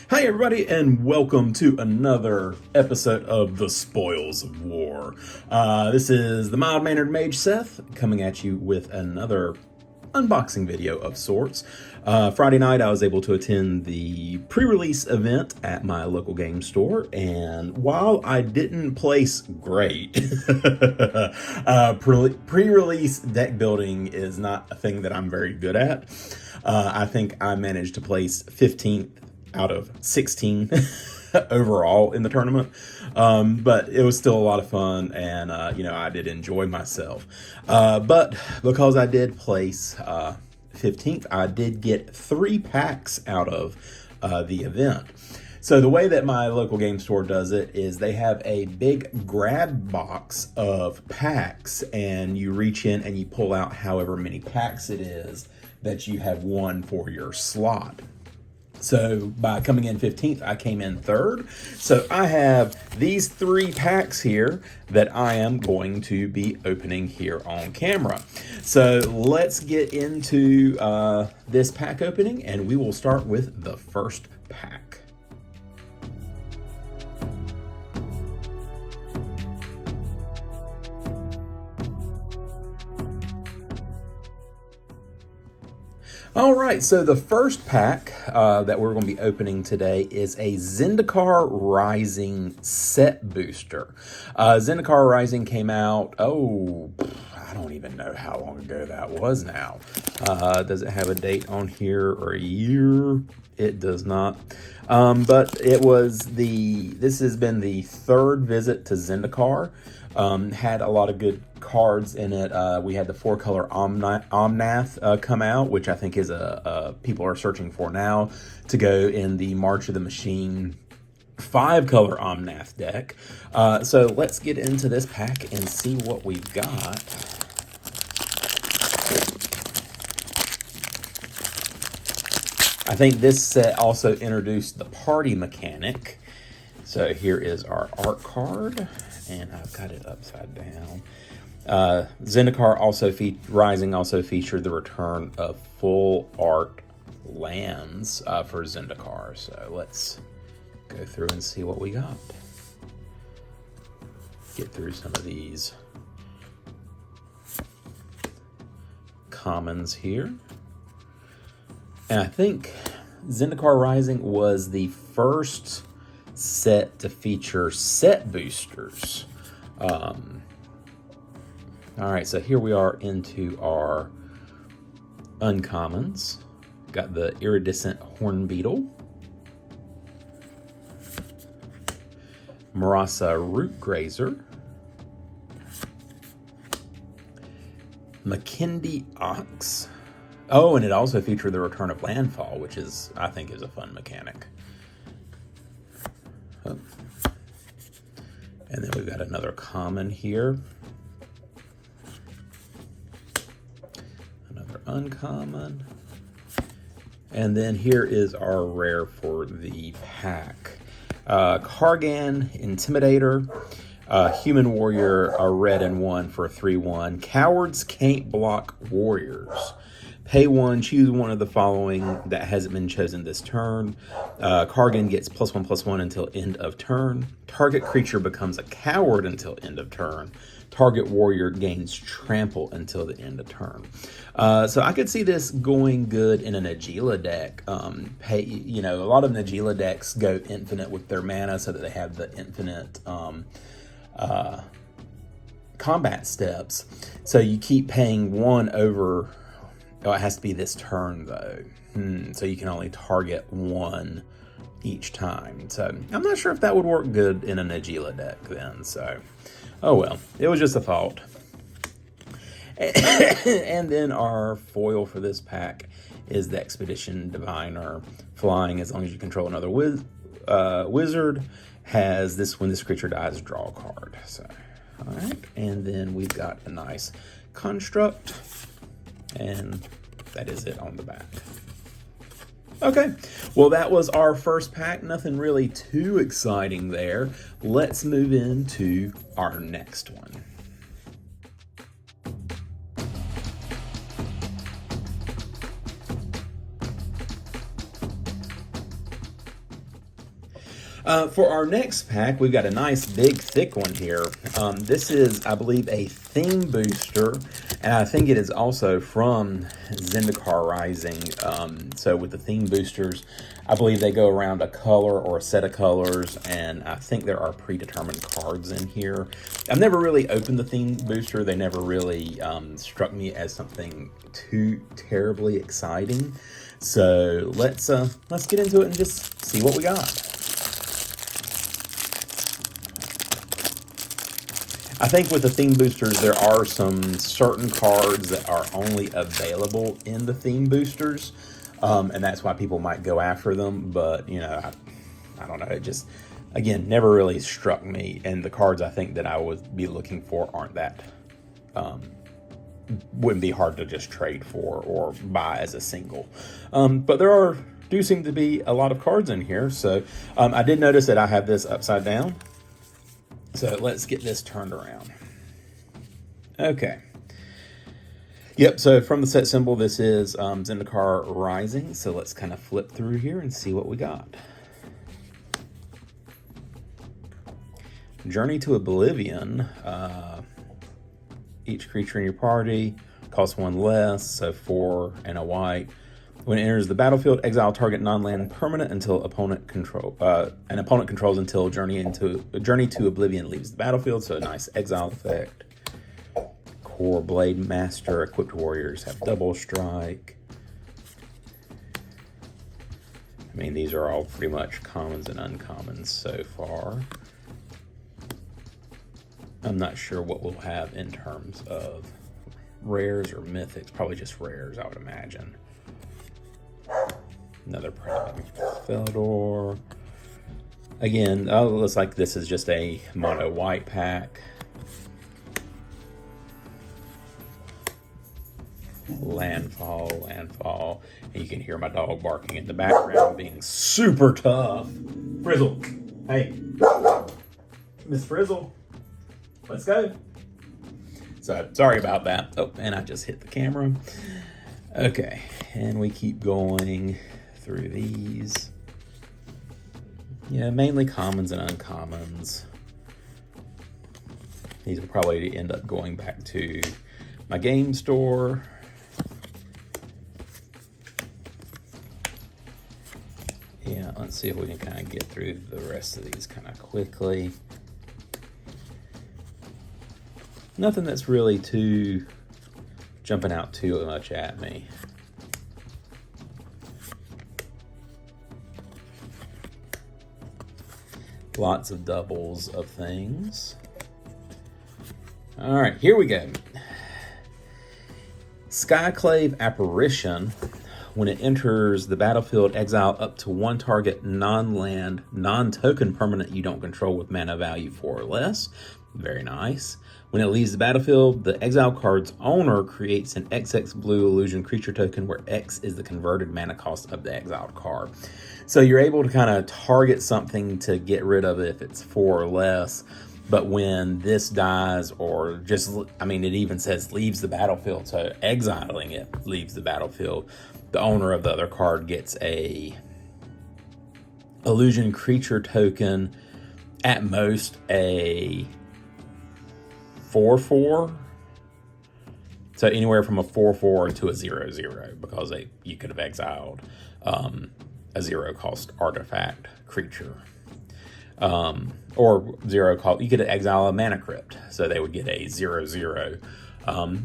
Hi, everybody, and welcome to another episode of The Spoils of War. This is the Mild Mannered Mage Seth coming at you with another unboxing video of sorts. Friday night, I was able to attend the pre-release event at my local game store, and while I didn't place great, pre-release deck building is not a thing that I'm very good at. I think I managed to place 15th out of 16 overall in the tournament, but it was still a lot of fun, and I did enjoy myself, but because I did place 15th, I did get 3 packs out of the event. So the way that my local game store does it is they have a big grab box of packs, and you reach in and you pull out however many packs it is that you have won for your slot. So by coming in 15th, I came in 3rd. So I have these 3 packs here that I am going to be opening here on camera. So let's get into this pack opening, and we will start with the first pack. All right, so the first pack that we're going to be opening today is a Zendikar Rising set booster. Zendikar Rising came out, I don't even know how long ago that was now. Does it have a date on here or a year? It does not. But this has been the 3rd visit to Zendikar. Had a lot of good cards in it. We had the 4-color Omnath come out, which I think is people are searching for now to go in the March of the Machine 5-color Omnath deck. So let's get into this pack and see what we've got. I think this set also introduced the party mechanic. So here is our art card, and I've got it upside down. Zendikar Rising also featured the return of full art lands for Zendikar. So let's go through and see what we got. Get through some of these commons here. And I think Zendikar Rising was the first set to feature set boosters. All right, so here we are into our uncommons. Got the Iridescent Hornbeetle, Marasa Rootgrazer, Makindi Ox. Oh, and it also featured the return of Landfall, which I think is a fun mechanic. Oh. And then we've got another common here. Another uncommon. And then here is our rare for the pack. Kargan Intimidator, Human Warrior, a red and 1 for a 3/1. Cowards can't block warriors. Pay 1, choose one of the following that hasn't been chosen this turn. Kargan gets +1/+1 until end of turn. Target creature becomes a coward until end of turn. Target warrior gains trample until the end of turn. So I could see this going good in an Agila deck. A lot of Agila decks go infinite with their mana so that they have the infinite combat steps. So you keep paying 1 over. Oh, it has to be this turn, though. So you can only target 1 each time. So I'm not sure if that would work good in an Agila deck then. So, oh well. It was just a thought. And then our foil for this pack is the Expedition Diviner. Flying as long as you control another wizard. Has this, when this creature dies, draw a card. So, all right. And then we've got a nice construct. And that is it on the back. Okay, well, that was our first pack. Nothing really too exciting there. Let's move into our next one. For our next pack, we've got a nice big thick one here. This is, I believe, a theme booster, and I think it is also from Zendikar Rising. So with the theme boosters, I believe they go around a color or a set of colors, and I think there are predetermined cards in here. I've never really opened the theme booster. They never really struck me as something too terribly exciting. So let's get into it and just see what we got. I think with the theme boosters, there are some certain cards that are only available in the theme boosters, and that's why people might go after them. But, you know, I don't know. It just, again, never really struck me. And the cards I think that I would be looking for aren't that, wouldn't be hard to just trade for or buy as a single. But there do seem to be a lot of cards in here. So I did notice that I have this upside down. So let's get this turned around. Okay. Yep, so from the set symbol, this is Zendikar Rising. So let's kind of flip through here and see what we got. Journey to Oblivion. Each creature in your party costs 1 less, so 4 and a white. When it enters the battlefield, exile target non-land permanent until an opponent controls until Journey to Oblivion leaves the battlefield. So a nice exile effect. Core Blade Master equipped warriors have double strike. I mean, these are all pretty much commons and uncommons so far. I'm not sure what we'll have in terms of rares or mythics. Probably just rares, I would imagine. Another Feldor. Again, it looks like this is just a mono white pack. Landfall. And you can hear my dog barking in the background, being super tough. Frizzle. Hey. Miss Frizzle. Let's go. So, sorry about that. Oh, and I just hit the camera. Okay, and we keep going through these. Yeah, mainly commons and uncommons. These will probably end up going back to my game store. Yeah, let's see if we can kind of get through the rest of these kind of quickly. Nothing that's really too jumping out too much at me. Lots of doubles of things. All right, here we go. Skyclave Apparition. When it enters the battlefield, exile up to 1 target non-land, non-token permanent you don't control with mana value 4 or less. Very nice. When it leaves the battlefield, the exile card's owner creates an XX blue illusion creature token where X is the converted mana cost of the exiled card. So you're able to kind of target something to get rid of it if it's 4 or less. But when this dies, or just, I mean, it even says leaves the battlefield, so exiling it leaves the battlefield, the owner of the other card gets a illusion creature token, at most a 4/4. So anywhere from a 4/4 to a 0/0, because you could have exiled a 0 cost artifact creature. Or 0 cost, you could exile a mana crypt, so they would get a 0/0.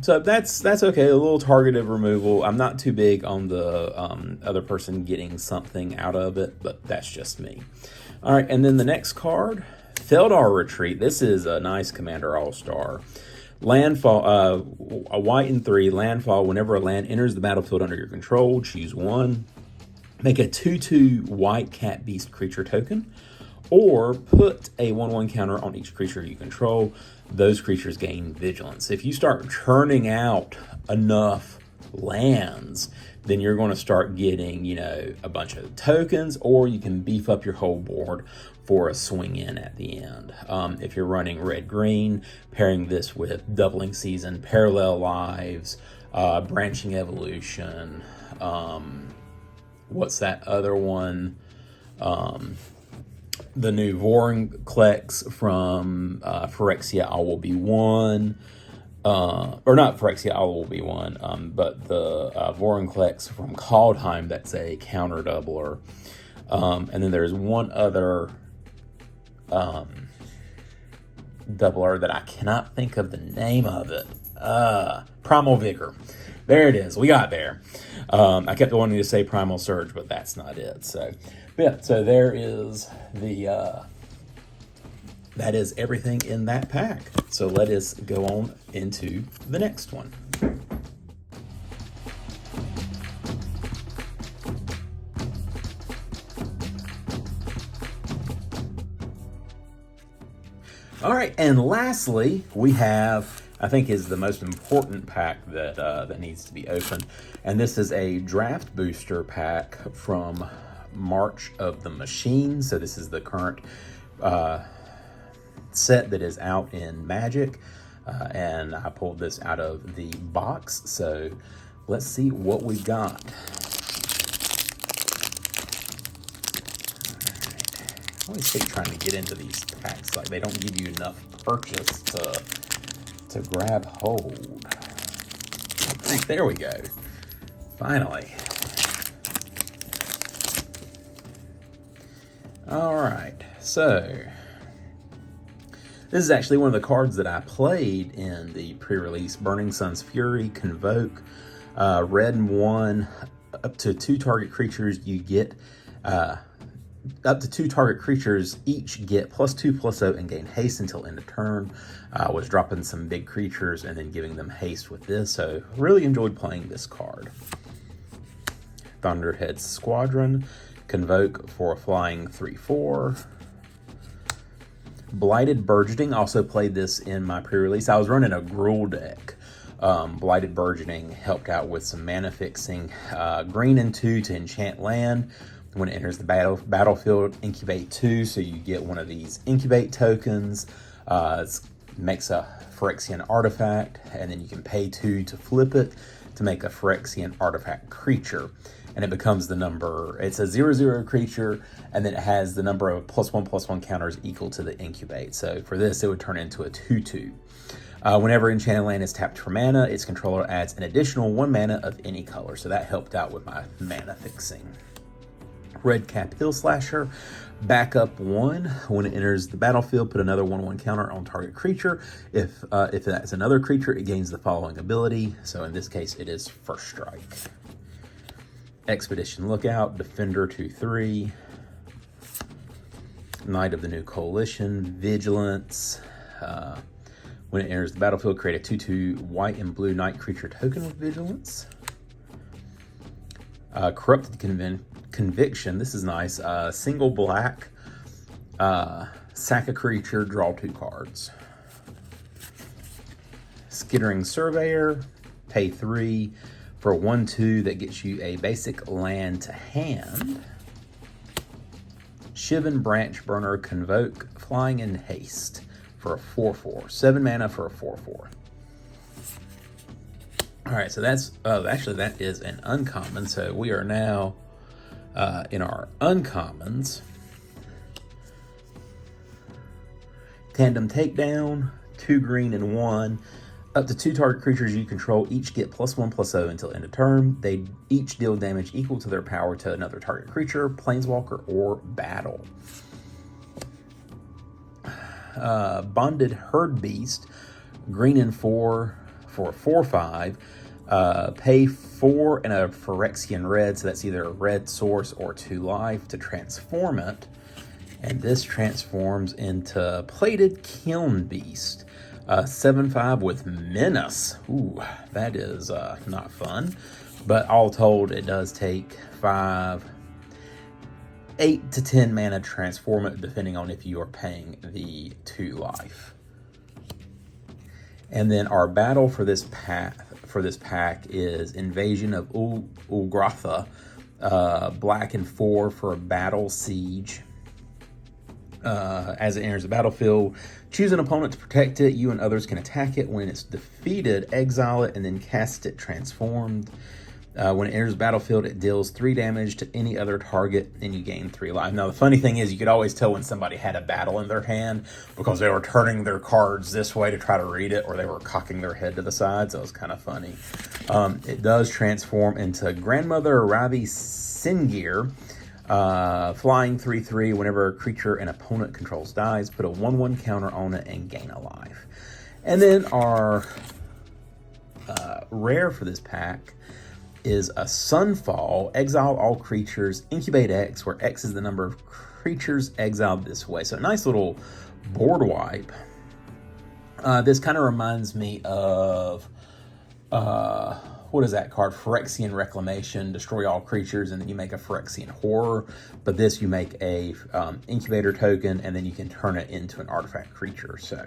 So that's okay, a little targeted removal. I'm not too big on the other person getting something out of it, but that's just me. All right, and then the next card, Feldar Retreat. This is a nice Commander All-Star. Landfall, a white and 3, landfall. Whenever a land enters the battlefield under your control, choose 1. Make a 2/2 white cat beast creature token, or put a 1/1 counter on each creature you control. Those creatures gain vigilance. If you start churning out enough lands, then you're going to start getting, you know, a bunch of tokens, or you can beef up your whole board for a swing in at the end. If you're running red-green, pairing this with Doubling Season, Parallel Lives, Branching Evolution, what's that other one? the new Vorinclex from Phyrexia All Will Be One. Or not Phyrexia All Will Be One, but the Vorinclex from Kaldheim, that's a counter doubler. And then there's one other doubler that I cannot think of the name of it. Primal Vigor. There it is. We got there. I kept wanting to say Primal Surge, but that's not it. So, yeah. So there is the. That is everything in that pack. So let us go on into the next one. All right, and lastly, we have, I think is the most important pack that that needs to be opened, and this is a draft booster pack from March of the Machine. So this is the current set that is out in Magic, and I pulled this out of the box. So let's see what we got. I always hate trying to get into these packs, like they don't give you enough purchase to grab hold. There we go. Finally. All right, so this is actually one of the cards that I played in the pre-release. Burning Sun's Fury, Convoke, red and 1, up to 2 target creatures you get, up to 2 target creatures each get +2/+0 and gain haste until end of turn. Was dropping some big creatures and then giving them haste with this, so really enjoyed playing this card. Thunderhead Squadron, Convoke for a flying 3/4. Blighted Burgeoning, also played this in my pre-release. I was running a Gruul deck. Blighted Burgeoning helped out with some mana fixing. Green and 2 to enchant land. When it enters the battlefield, incubate 2, so you get one of these incubate tokens. It makes a Phyrexian artifact, and then you can pay 2 to flip it to make a Phyrexian artifact creature. And it becomes the number, it's a 0/0 creature, and then it has the number of +1/+1 counters equal to the incubate. So for this, it would turn into a 2/2. Whenever enchanted land is tapped for mana, its controller adds an additional 1 mana of any color. So that helped out with my mana fixing. Red Cap Hill Slasher, backup 1. When it enters the battlefield, put another 1/1 counter on target creature. If that's another creature, it gains the following ability. So in this case, it is First Strike. Expedition Lookout, Defender 2/3. Knight of the New Coalition, Vigilance. When it enters the battlefield, create a 2/2 white and blue knight creature token with Vigilance. Corrupted Conviction, this is nice. Single black, sack a creature, draw 2 cards. Skittering Surveyor, pay 3 for a 1/2 that gets you a basic land to hand. Shivan Branch Burner, Convoke, Flying and Haste for a 4/4. 7 mana for a 4/4. All right, so that's, actually that is an uncommon. So we are now in our uncommons. Tandem Takedown, 2 green and 1. Up to 2 target creatures you control each get +1/+0 until end of turn. They each deal damage equal to their power to another target creature, planeswalker, or battle. Bonded Herd Beast, green and 4 for a 4/5. Pay 4 and a Phyrexian red, so that's either a red source or 2 life to transform it. And this transforms into Plated Kiln Beast. 7/5 with Menace. Ooh, that is not fun. But all told, it does take 8 to 10 mana to transform it, depending on if you are paying the 2 life. And then our battle for this pack is Invasion of Ulgratha, black and 4 for a battle siege. As it enters the battlefield, choose an opponent to protect it. You and others can attack it. When it's defeated, exile it and then cast it transformed. When it enters the battlefield, it deals 3 damage to any other target, and you gain 3 life. Now, the funny thing is, you could always tell when somebody had a battle in their hand because they were turning their cards this way to try to read it, or they were cocking their head to the side, so it was kind of funny. It does transform into Grandmother Ravi Singir, flying 3/3. Whenever a creature an opponent controls dies, put a 1/1 counter on it and gain a life. And then our rare for this pack is a Sunfall. Exile all creatures, incubate X, where X is the number of creatures exiled this way. So a nice little board wipe. This kind of reminds me of, what is that card? Phyrexian Reclamation. Destroy all creatures, and then you make a Phyrexian Horror. But this, you make a incubator token, and then you can turn it into an artifact creature. So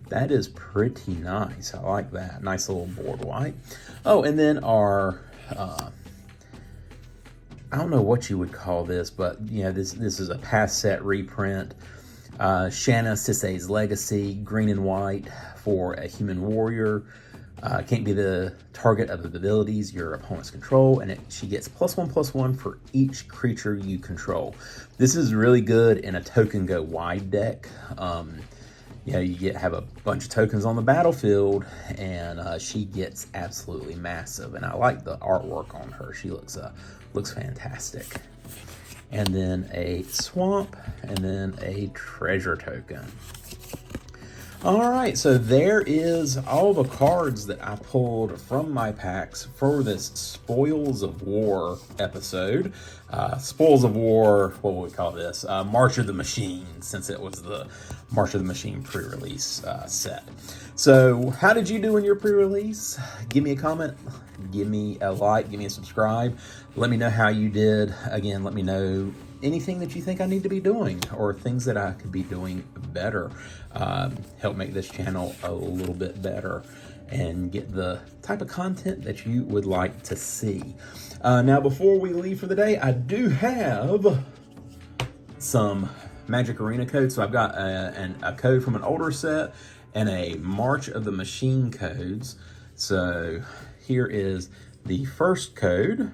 that is pretty nice. I like that. Nice little board wipe. Oh, and then our... I don't know what you would call this, but you know, this is a past set reprint. Shanna Sisay's Legacy, green and white for a human warrior. Can't be the target of the abilities your opponents control, and she gets +1/+1 for each creature you control. This is really good in a token go wide deck. You know, you have a bunch of tokens on the battlefield, and she gets absolutely massive. And I like the artwork on her. She looks fantastic. And then a swamp, and then a treasure token. All right, so there is all the cards that I pulled from my packs for this Spoils of War episode. Spoils of War, what would we call this? March of the Machine, since it was the March of the Machine pre-release set. So how did you do in your pre-release? Give me a comment, give me a like, give me a subscribe. Let me know how you did. Again, let me know anything that you think I need to be doing, or things that I could be doing better. Help make this channel a little bit better and get the type of content that you would like to see. Now, before we leave for the day, I do have some MtG Arena codes. So I've got a code from an older set and a March of the Machine codes. So here is the first code.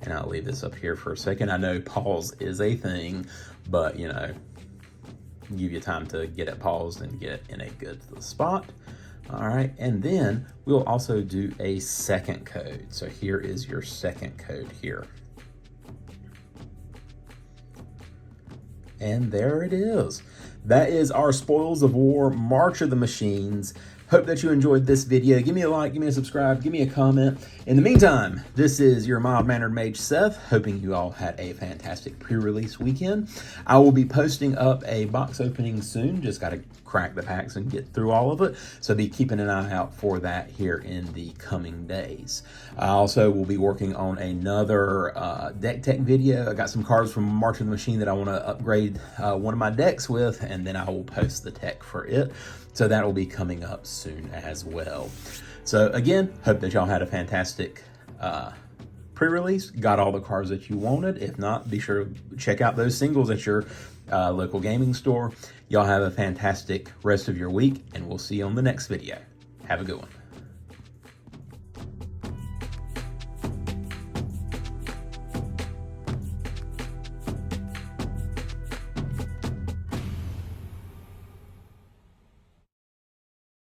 And I'll leave this up here for a second. I know pause is a thing, but you know, give you time to get it paused and get in a good spot. All right, and then we'll also do a second code. So here is your second code here. And there it is. That is our Spoils of War, March of the Machines. Hope that you enjoyed this video. Give me a like, give me a subscribe, give me a comment. In the meantime, this is your Mild Mannered Mage, Seth, hoping you all had a fantastic pre-release weekend. I will be posting up a box opening soon. Just got to crack the packs and get through all of it. So be keeping an eye out for that here in the coming days. I also will be working on another deck tech video. I got some cards from March of the Machine that I want to upgrade one of my decks with, and then I will post the tech for it. So that will be coming up soon as well. So again, hope that y'all had a fantastic pre-release, got all the cards that you wanted. If not, be sure to check out those singles at your local gaming store. Y'all have a fantastic rest of your week, and we'll see you on the next video. Have a good one.